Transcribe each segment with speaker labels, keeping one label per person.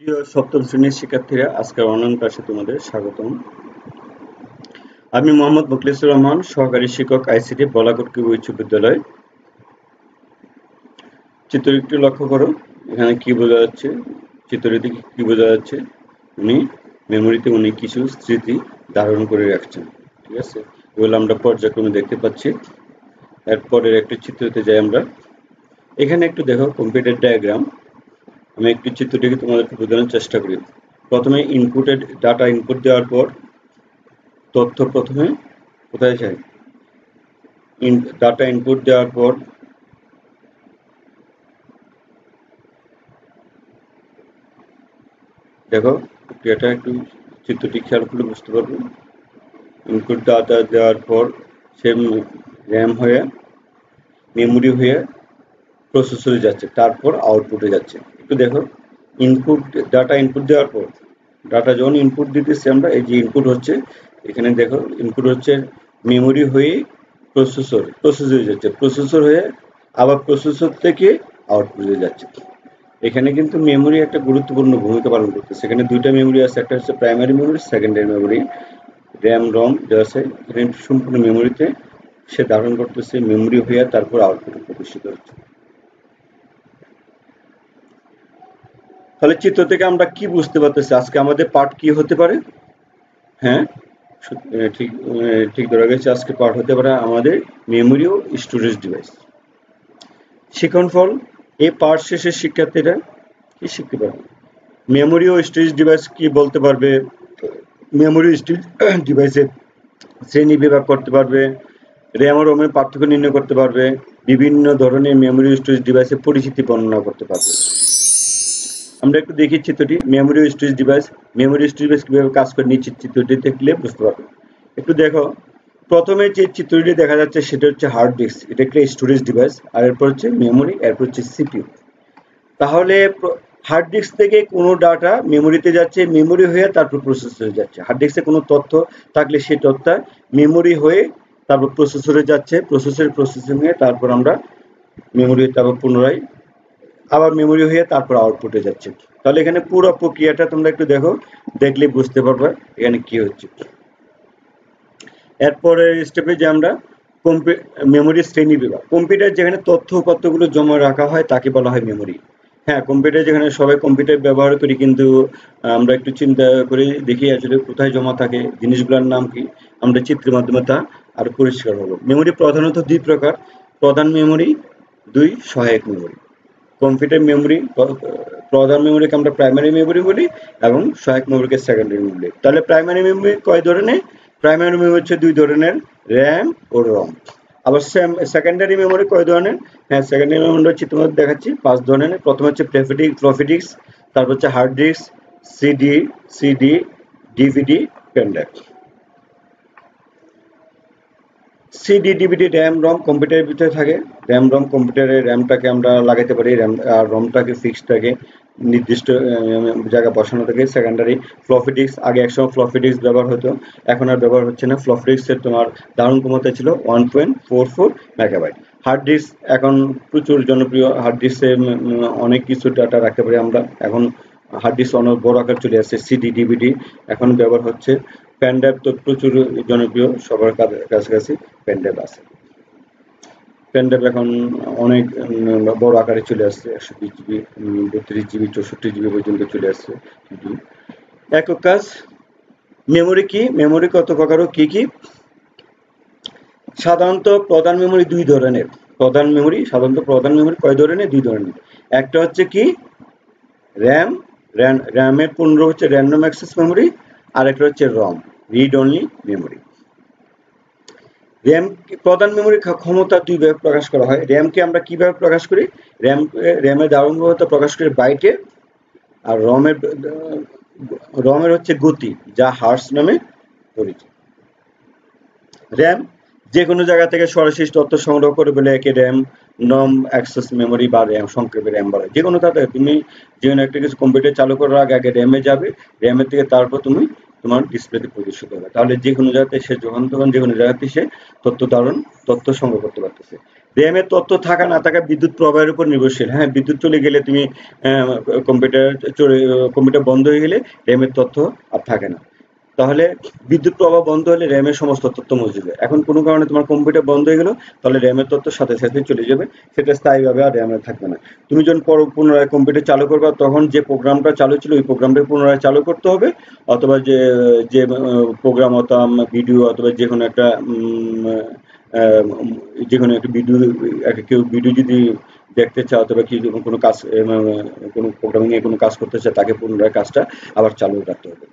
Speaker 1: প্রিয় সপ্তম শ্রেণীর শিক্ষার্থীরা, আজকের অনলাইন ক্লাসে তোমাদের স্বাগতম। আমি মোহাম্মদ মুখলিসুর রহমান, সহকারী শিক্ষক আইসিটি বলাকোট উচ্চ বিদ্যালয়। চিত্রটি লক্ষ্য করো, এখানে কি বোঝা যাচ্ছে? চিত্রটিতে কি বোঝা যাচ্ছে? মেমোরিতে উনি কিছু স্মৃতি ধারণ করে রাখছেন। ঠিক আছে, এগুলো আমরা পর্যায়ক্রমে দেখতে পাচ্ছি। এরপরের একটি চিত্রতে যাই আমরা। এখানে একটু দেখো কম্পিউটার ডায়াগ্রাম। আমি একটি চিত্রটিকে তোমাদেরকে বোঝানোর চেষ্টা করি। প্রথমে ডাটা ইনপুট দেওয়ার পর তথ্য প্রথমে কোথায় যায়? ডাটা ইনপুট দেওয়ার পর দেখো এটা একটু চিত্রটি খেয়াল করলে বুঝতে পারবো। ইনপুট ডাটা দেওয়ার পর সে র্যাম হয়ে মেমোরি হয়ে প্রসেসরে যাচ্ছে, তারপর আউটপুটে যাচ্ছে। একটু দেখো, ডাটা ইনপুট দেওয়ার পর ডাটা যখন ইনপুট দিতেছি আমরা, এই যে ইনপুট হচ্ছে, এখানে দেখো ইনপুট হচ্ছে মেমোরি হয়ে প্রসেসরে যাচ্ছে, প্রসেসর হয়ে আবার প্রসেসর থেকে আউটপুটে যাচ্ছে। এখানে কিন্তু মেমোরি একটা গুরুত্বপূর্ণ ভূমিকা পালন করতেছে। এখানে দুইটা মেমোরি আছে, একটা হচ্ছে primary memory, secondary memory. RAM ROM দেওয়া আছে, এখানে সম্পূর্ণ মেমোরিতে সে ধারণ করতেছে, মেমোরি হয়ে তারপর আউটপুটে প্রদর্শিত হচ্ছে। তাহলে চিত্র থেকে আমরা কি বুঝতে পারতেছি? আজকে আমাদের পার্ট কি হতে পারে? হ্যাঁ, ঠিক ধরা গেছে। আজকে পার্ট হতে পারে আমাদের মেমোরি ও স্টোরেজ ডিভাইস। শিক্ষণফল: এই পার্ট শেষে শিক্ষার্থীরা কি শিখতে পারবে? মেমোরি ও স্টোরেজ ডিভাইস কি বলতে পারবে, মেমোরি স্টোরেজ ডিভাইসের শ্রেণী বিভাগ করতে পারবে, র্যাম ও রোমের পার্থক্য নির্ণয় করতে পারবে, বিভিন্ন ধরনের মেমোরি স্টোরেজ ডিভাইসের পরিচিতি বর্ণনা করতে পারবে। আমরা একটু দেখি চিত্রটি। মেমোরি স্টোরেজ ডিভাইস কিভাবে কাজ করে নিচ্ছে, চিত্রটি দেখলে বুঝতে পারবে। একটু দেখো, প্রথমে যে চিত্রটি দেখা যাচ্ছে সেটা হচ্ছে হার্ড ডিস্ক, এটা একটা স্টোরেজ ডিভাইস। আর এরপর হচ্ছে মেমোরি, এরপর হচ্ছে সিপিইউ। তাহলে হার্ড ডিস্ক থেকে কোনো ডাটা মেমোরিতে যাচ্ছে, মেমোরি হয়ে তারপর প্রসেসরে যাচ্ছে। হার্ড ডিস্কে কোনো তথ্য থাকলে সেই তথ্য মেমোরি হয়ে তারপর প্রসেসরে যাচ্ছে, প্রসেসিং হয়ে তারপর আমরা মেমোরি, তারপর পুনরায় আবার মেমোরি হয়ে তারপর আউটপুটে যাচ্ছে। তাহলে এখানে পুরো প্রক্রিয়াটা তোমরা একটু দেখো, দেখলে বুঝতে পারবে এখানে কি হচ্ছে। এরপরের স্টেপে যে আমরা মেমোরি শ্রেণী বিভাগ। কম্পিউটার যেখানে তথ্য উপাত্তগুলো জমা রাখা হয় তাকে বলা হয় মেমোরি। হ্যাঁ, কম্পিউটার যেখানে সবাই কম্পিউটার ব্যবহার করি, কিন্তু আমরা একটু চিন্তা করে দেখি আসলে কোথায় জমা থাকে, জিনিসগুলোর নাম কি, আমরা চিত্রের মাধ্যমে তা আরো পরিষ্কার হলো। মেমোরি প্রধানত দুই প্রকার: প্রধান মেমোরি, দুই সহায়ক মেমোরি। কম্পিউটার মেমোরি, প্রধান মেমোরিকে আমরা প্রাইমারি মেমোরি বলি এবং সহায়ক মেমোরিকে সেকেন্ডারি মেমোরি। তাহলে প্রাইমারি মেমোরি কয় ধরনের? প্রাইমারি মেমোরি হচ্ছে দুই ধরনের, র্যাম ও রম। আবার সেকেন্ডারি মেমোরি কয় ধরনের? হ্যাঁ, সেকেন্ডারি মেমোরি হচ্ছে তোমাদের দেখাচ্ছি 5 ধরনের। প্রথমে হচ্ছে ফ্লপি ডিস্ক, তারপর হচ্ছে hard disk, CD, DVD, pen drive. CD, DVD, RAM, ROM কম্পিউটারের ভিতরে থাকে। র্যাম, রম কম্পিউটারের র্যামটাকে আমরা লাগাইতে পারি, র্যাম আর রমটাকে ফিক্সড থাকে, নির্দিষ্ট জায়গায় বসানো থাকে। সেকেন্ডারি ফ্লপি ডিস্ক, আগে একসময় ফ্লপি ডিস্ক ব্যবহার হতো, এখন আর ব্যবহার হচ্ছে না। ফ্লপি ডিস্কের তোমার ধারণ ক্ষমতা ছিল 1.44 মেগাবাইট। হার্ড ডিস্ক এখন প্রচুর জনপ্রিয়। হার্ড ডিস্কে অনেক কিছু ডাটা রাখতে পারি আমরা। এখন হার্ড ডিস্ক অনেক বড় আকার চলে আসছে। সিডি, ডিভিডি এখন ব্যবহার হচ্ছে। পেনড্রাইভ তো প্রচুর জনপ্রিয়, সবার কাছাকাছি পেনড্রাইভ আছে। পেনড্রাইভ এখন অনেক বড় আকারে চলে আসছে, 120 জিবি, 32 জিবি, 64 জিবি পর্যন্ত চলে আসছে। একক কাজ। মেমোরি কি? মেমোরি কত প্রকার ও কি কি? সাধারণত প্রধান মেমোরি দুই ধরনের। প্রধান মেমোরি কয় ধরনের? দুই ধরনের। একটা হচ্ছে কি র্যাম, র্যামের পূর্ণ হচ্ছে র্যান্ডম অ্যাক্সেস মেমোরি, আর একটা হচ্ছে রম, রিড অনলি মেমোরি। র্যাম প্রধান মেমোরির ক্ষমতা দুইভাবে প্রকাশ করা হয়। র্যামকে আমরা কিভাবে প্রকাশ করি? র্যামের ধারণ ক্ষমতা প্রকাশ করি বাইটে, আর রমের হচ্ছে গতি, যা হার্টজ নামে পরিচিত। র্যাম যে কোনো জায়গা থেকে সরাসরি তথ্য সংগ্রহ করে বলে একে র্যাম নম অ্যাক্সেস মেমোরি বা র্যাম, সংক্ষেপে র্যাম বলে। যে কোনো তাতে তুমি যে কোনো একটা কিছু কম্পিউটার চালু করার আগে র্যামে যাবে, র্যামের থেকে তারপর তুমি তোমার ডিসপ্লেতে প্রদর্শিত হবে। তাহলে যে কোনো জায়গাতে সে যখন তখন যে কোনো জায়গাতে সে তথ্য সংগ্রহ করতে পারতেছে। র্যামের তথ্য থাকা না থাকা বিদ্যুৎ প্রবাহের উপর নির্ভরশীল। হ্যাঁ, বিদ্যুৎ চলে গেলে তুমি কম্পিউটার বন্ধ হয়ে গেলে র্যামের তথ্য আর থাকে না। তাহলে বিদ্যুৎ প্রবাহ বন্ধ হলে র্যামের সমস্ত তথ্য মুছে যাবে। এখন কোনো কারণে তোমার কম্পিউটার বন্ধ হয়ে গেল, তাহলে র্যামের তথ্য সাথে সাথে চলে যাবে, সেটা স্থায়ীভাবে আর র্যামে থাকবে না। তুমি যখন পুনরায় কম্পিউটার চালু করবে তখন যে প্রোগ্রামটা চালু ছিল ওই প্রোগ্রামটা পুনরায় চালু করতে হবে, অথবা যে যে প্রোগ্রাম অথবা ভিডিও অথবা যে কোনো একটা ভিডিও, কেউ ভিডিও যদি দেখতে চাও অথবা কি কোনো কাজ কোনো প্রোগ্রামিং এ কোনো কাজ করতে চায় তাকে পুনরায় কাজটা আবার চালু রাখতে হবে।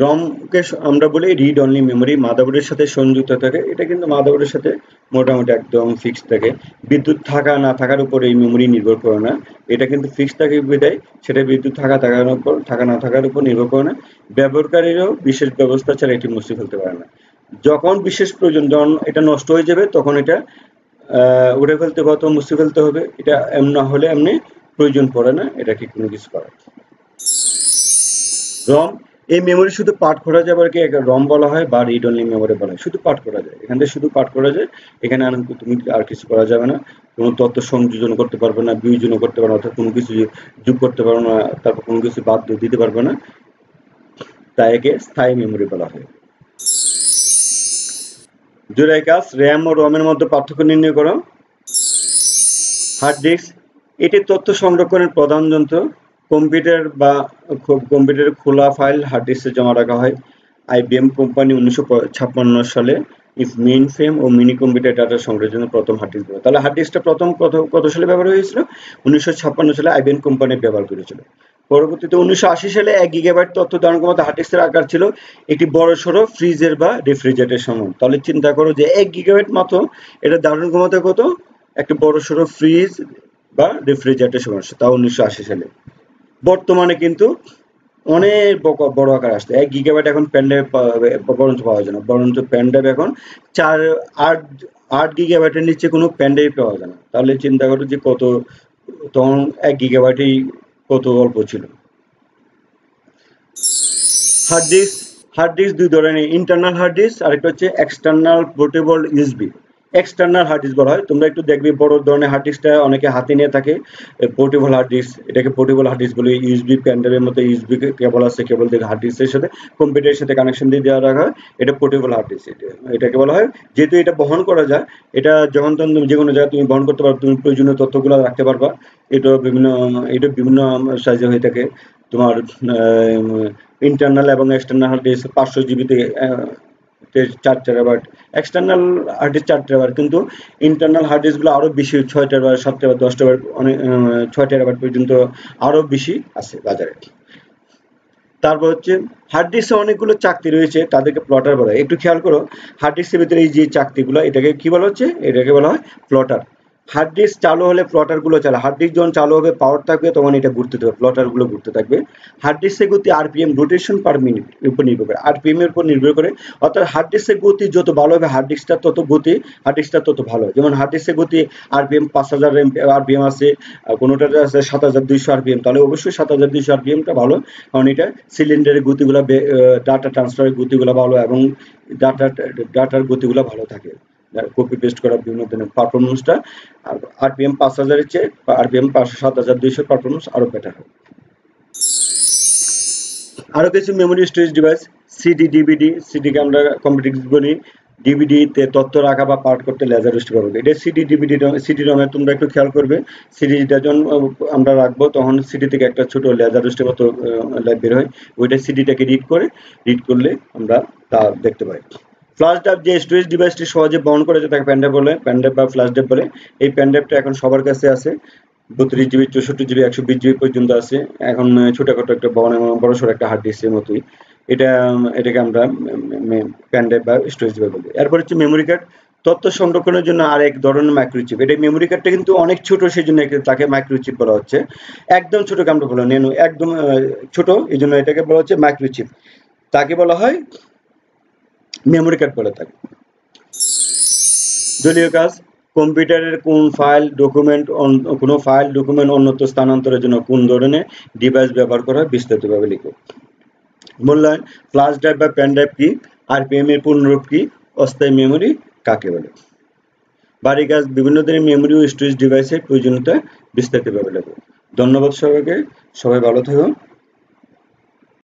Speaker 1: রমকে আমরা বলি রিড অনলি মেমোরি, মাদারবোর্ডের সাথে সংযুক্ত থাকে। এটা কিন্তু মাদারবোর্ডের সাথে মোটামুটি একদম ফিক্সড থাকে। বিদ্যুৎ থাকা না থাকার উপর এই মেমোরি নির্ভর করে না, এটা কিন্তু ফিক্সড থাকে বিধায় সেটা বিদ্যুৎ থাকা না থাকার উপর নির্ভর করে না। ব্যবহারকারীরও বিশেষ ব্যবস্থা ছাড়া এটি মুছে ফেলতে পারে না। যখন বিশেষ প্রয়োজন, যখন এটা নষ্ট হয়ে যাবে তখন এটা উড়ে ফেলতে হবে অথবা মুছে ফেলতে হবে। এটা না হলে এমনি প্রয়োজন পড়ে না এটাকে কোনো কিছু করার। রম, এই মেমোরি শুধু পাঠ করা যায় কি রম বলা হয় বা রিড অনলি মেমোরি বলা হয়। শুধু পাঠ করা যায়, এখান থেকে শুধু পাঠ করা যায়, এখানে তুমি আর কিছু করা যাবে না। কোনো তথ্য সংযোজন করতে পারবে না, বিয়োজন করতে পারবে না, অর্থাৎ কোনো কিছু যোগ করতে পারবে না, তারপর কোনো কিছু বাদ দিতে পারবে না, তাই একে স্থায়ী মেমোরি বলা হয়। জোড়াই কাজ, র্যাম ও রমের মধ্যে পার্থক্য নির্ণয় করো। হার্ড ডিস্ক, এটি তথ্য সংরক্ষণের প্রধান যন্ত্র। কম্পিউটারের খোলা ফাইল হার্ড ডিস্কে জমা রাখা হয়। IBM কোম্পানি 1956 সালে মেইন ফ্রেম ও মিনি কম্পিউটার ডাটা সংগ্রহের জন্য প্রথম হার্ড ডিস্ক। তাহলে হার্ড ডিস্কটা প্রথম কত সালে ব্যবহার হয়েছিল? 1956 সালে IBM কোম্পানি ব্যবহার করেছিল। পরবর্তীতে 1980 সালে 1 গিগাবাইট তথ্য ধারণ ক্ষমতা হার্ড ডিস্কের আকার ছিল একটি বড়সড় ফ্রিজের বা রেফ্রিজারেটরের সমান। তাহলে চিন্তা করো যে 1 গিগাবাইট মাত্র, এটা ধারণ ক্ষমতা কত? একটা বড়সড় ফ্রিজ বা রেফ্রিজারেটরের সমান, তাও 1980 সালে। বর্তমানে কিন্তু অনেক বড় আকার আসছে। 1 গিগাবাইট এখন পেনড্রাইভ বরঞ্চ পাওয়া যায় না, বরঞ্চ পেনড্রাইভ এখন 8 গিগাবাইটের নিচে কোনো পেনড্রাইভ পাওয়া যায় না। তাহলে চিন্তা করো যে কত, তখন 1 গিগাবাইটেই কত অল্প ছিল। হার্ড ডিস্ক দুই ধরনের, ইন্টারনাল হার্ড ডিস্ক আর একটা হচ্ছে external portable USB. External hard disk বলা হয়। তোমরা একটু দেখবে বড় ধরনের হার্ড ডিস্কটা অনেকে হাতে নিয়ে থাকে, পোর্টেবল হার্ড ডিস্ক, এটাকে পোর্টেবল হার্ড ডিস্ক বলে। ইউএসবি পেনড্রাইভের মতো ইউএসবি কেবল আছে, কেবল থেকে হার্ড ডিস্কের সাথে কম্পিউটারের সাথে কানেকশন দিয়ে দেওয়া রাখা হয়, এটা পোর্টেবল হার্ড ডিস্ক। এটাকে বলা হয়, যেহেতু এটা বহন করা যায়, এটা যখন তখন যে কোনো জায়গায় তুমি বহন করতে পারবে, তুমি প্রয়োজনীয় তথ্যগুলো রাখতে পারবা। এটা বিভিন্ন সাইজে হয়ে থাকে। তোমার ইন্টারনাল এবং এক্সটার্নাল হার্ড ডিস্ক 500 GB থেকে 4 terabyte, external hard disk 4 terabyte, কিন্তু ইন্টারনাল হার্ড ডিস্কগুলো আরো বেশি, 6 টেরাবাইট, 7 টেরাবাইট, 10 টেরাবাইট, অনেক 6 টেরাবাইট পর্যন্ত আরো বেশি আছে বাজারে। তারপর হচ্ছে হার্ড ডিস্কে অনেকগুলো চাকতি রয়েছে, তাদেরকে প্লটার বলা হয়। একটু খেয়াল করো, হার্ড ডিস্কের ভিতরে এই যে চাকতিগুলো, এটাকে কি বলা হচ্ছে? এটাকে বলা হয় প্লটার। হার্ড ডিস্ক চালু হলে প্লটারগুলো চালে। হার্ড ডিস্ক যখন চালু হবে, পাওয়ার থাকবে, তখন এটা ঘুরতে থাকবে, প্লটারগুলো ঘুরতে থাকবে। হার্ড ডিস্কের গতি RPM, রোটেশন পার মিনিট উপর নির্ভর করে, RPM এর উপর নির্ভর করে। অর্থাৎ হার্ড ডিস্কের গতি যত ভালো হবে, হার্ড ডিস্কটা তত ভালো হয়। যেমন হার্ড ডিস্কের গতি RPM 5000 RPM আছে, কোনোটাতে আছে 7200 RPM, তাহলে অবশ্যই 7200 RPMটা ভালো, কারণ এটা সিলিন্ডারের গতিগুলো, ডাটা ট্রান্সফারের গতিগুলো ভালো, এবং ডাটার গতিগুলো ভালো থাকে, কপি পেস্ট করা বিভিন্ন ধরনের পারফরমেন্সটা। আর RPM 5000 এর চেয়ে RPM 7200 পারফরমেন্স আরো বেটার হয়। আরো কিছু memory storage device, CD, DVD. সিডিকে আমরা কম্পিউটার বলি, ডিভিডিতে তথ্য রাখা বা পাঠ করতে লেজার স্টোরেজ ব্যবহার করি। এটা সিডি, ডিভিডি। সিডি রমে তোমরা একটু খেয়াল করবে, সিডিটা যখন আমরা রাখবো তখন সিডি থেকে একটা ছোট লেজার স্টোরেজ মতো বের হয়, ওইটা সিডিটাকে রিড করলে আমরা তা দেখতে পাই। ফ্ল্যাশ ড্রাইভ, যে স্টোরেজ ডিভাইসটি সহজে বহন করে তাকে পেনড্রাইভ বলে, পেনড্রাইভ বা ফ্ল্যাশ ড্রাইভ বলে। এই পেনড্রাইভটা এখন সবার কাছে আছে, 32 GB, 64 GB, 120 GB পর্যন্ত আছে। এখন ছোটখাটো একটা বড়সড় একটা হার্ড ডিস্কের মতোই। এটাকে আমরা পেনড্রাইভ বা স্টোরেজ ডিভাইস বলি। এরপর হচ্ছে মেমোরি কার্ড, তথ্য সংরক্ষণের জন্য আর এক ধরনের মাইক্রোচিপ। এটা মেমোরি কার্ডটা কিন্তু অনেক ছোট, সেই জন্য তাকে মাইক্রোচিপ বলা হচ্ছে। একদম ছোট আমরা বলা নেন, একদম ছোট, এই জন্য এটাকে বলা হচ্ছে মাইক্রোচিপ। তাকে বলা হয় মেমোরি কার্ড বলে থাকে। দলীয় কাজ, কম্পিউটারের কোনো ফাইল ডকুমেন্ট অন্যত্র স্থানান্তরের জন্য কোন ধরনের ডিভাইস ব্যবহার করা হয় বিস্তারিতভাবে লিখো। মূল্যায়ন, ফ্ল্যাশ ড্রাইভ বা পেন ড্রাইভ কি, RPM এর পূর্ণরূপ কি, অস্থায়ী মেমোরি কাকে বলে? বাড়ির কাজ বিভিন্ন ধরনের মেমোরি ও স্টোরেজ ডিভাইসের প্রয়োজনীয়তা বিস্তারিতভাবে লেখো। ধন্যবাদ সবাইকে, সবাই ভালো থেকো।